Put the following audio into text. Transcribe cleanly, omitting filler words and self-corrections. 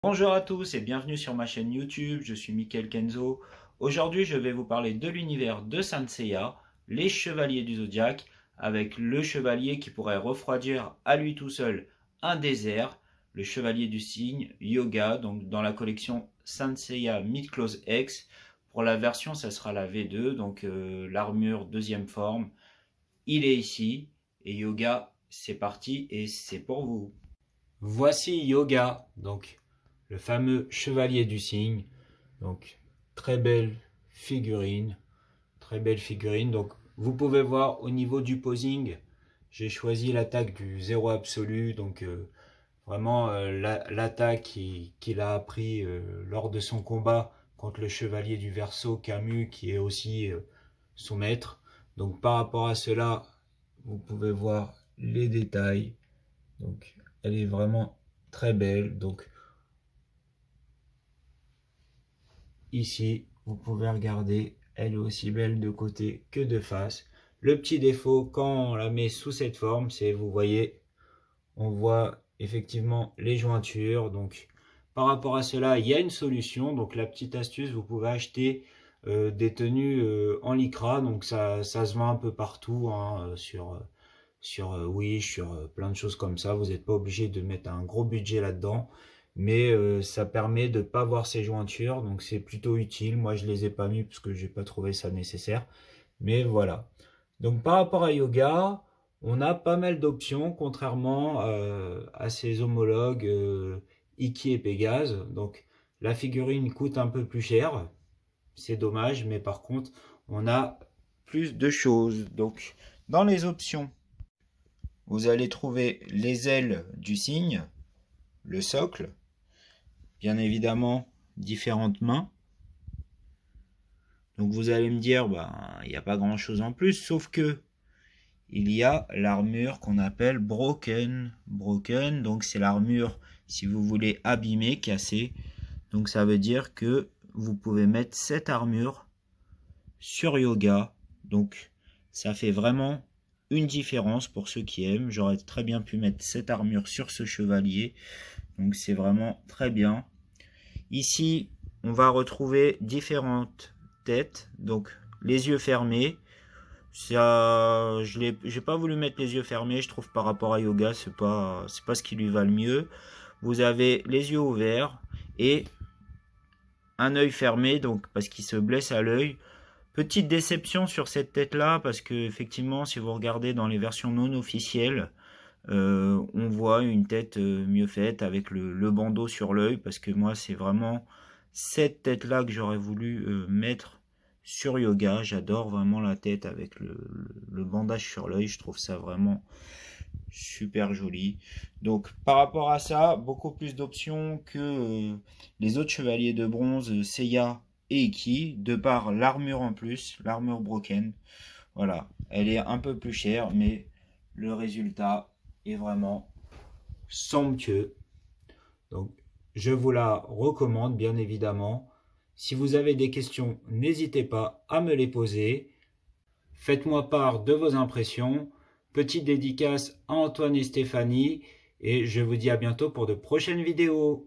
Bonjour à tous et bienvenue sur ma chaîne YouTube, je suis Michael Kenzo. Aujourd'hui je vais vous parler de l'univers de Saint Seiya, les chevaliers du zodiaque, avec le chevalier qui pourrait refroidir à lui tout seul un désert, le chevalier du cygne, Yoga, donc dans la collection Saint Seiya Mid-Close X. Pour la version ça sera la V2, donc l'armure deuxième forme. Il est ici et Yoga c'est parti et c'est pour vous. Voici Yoga, donc le fameux chevalier du cygne. Donc très belle figurine, très belle figurine. Donc vous pouvez voir au niveau du posing, j'ai choisi l'attaque du zéro absolu. Donc vraiment l'attaque qu'il a appris lors de son combat contre le chevalier du Verseau Camus, qui est aussi son maître. Donc par rapport à cela, vous pouvez voir les détails. Donc elle est vraiment très belle. Donc ici, vous pouvez regarder, elle est aussi belle de côté que de face. Le petit défaut, quand on la met sous cette forme, c'est, vous voyez, on voit effectivement les jointures. Donc par rapport à cela, il y a une solution. Donc la petite astuce, vous pouvez acheter des tenues en lycra. Donc ça se vend un peu partout, hein, sur Wish, sur plein de choses comme ça. Vous n'êtes pas obligé de mettre un gros budget là-dedans, mais ça permet de ne pas voir ces jointures, donc c'est plutôt utile. Moi, je les ai pas mis parce que j'ai pas trouvé ça nécessaire, mais voilà. Donc par rapport à Yoga, on a pas mal d'options, contrairement à ses homologues Iki et Pégase. Donc la figurine coûte un peu plus cher, c'est dommage, mais par contre, on a plus de choses. Donc dans les options, vous allez trouver les ailes du cygne, le socle, bien évidemment différentes mains. Donc vous allez me dire, il n'y a pas grand chose en plus, sauf que il y a l'armure qu'on appelle broken. Broken, donc c'est l'armure, si vous voulez, abîmée, cassée. Donc ça veut dire que vous pouvez mettre cette armure sur Yoga. Donc ça fait vraiment une différence pour ceux qui aiment. J'aurais très bien pu mettre cette armure sur ce chevalier. Donc c'est vraiment très bien. Ici, on va retrouver différentes têtes. Donc les yeux fermés. Ça, j'ai pas voulu mettre les yeux fermés. Je trouve par rapport à Yoga, c'est pas ce qui lui va le mieux. Vous avez les yeux ouverts et un œil fermé, donc parce qu'il se blesse à l'œil. Petite déception sur cette tête-là, parce que effectivement, si vous regardez dans les versions non officielles, on voit une tête mieux faite avec le bandeau sur l'œil, parce que moi, c'est vraiment cette tête-là que j'aurais voulu mettre sur Yoga. J'adore vraiment la tête avec le bandage sur l'œil, je trouve ça vraiment super joli. Donc par rapport à ça, beaucoup plus d'options que les autres chevaliers de bronze, Seiya et Iki, de par l'armure en plus, l'armure broken. Voilà, elle est un peu plus chère, mais le résultat est vraiment somptueux. Donc je vous la recommande bien évidemment. Si vous avez des questions, n'hésitez pas à me les poser. Faites-moi part de vos impressions. Petite dédicace à Antoine et Stéphanie. Et je vous dis à bientôt pour de prochaines vidéos.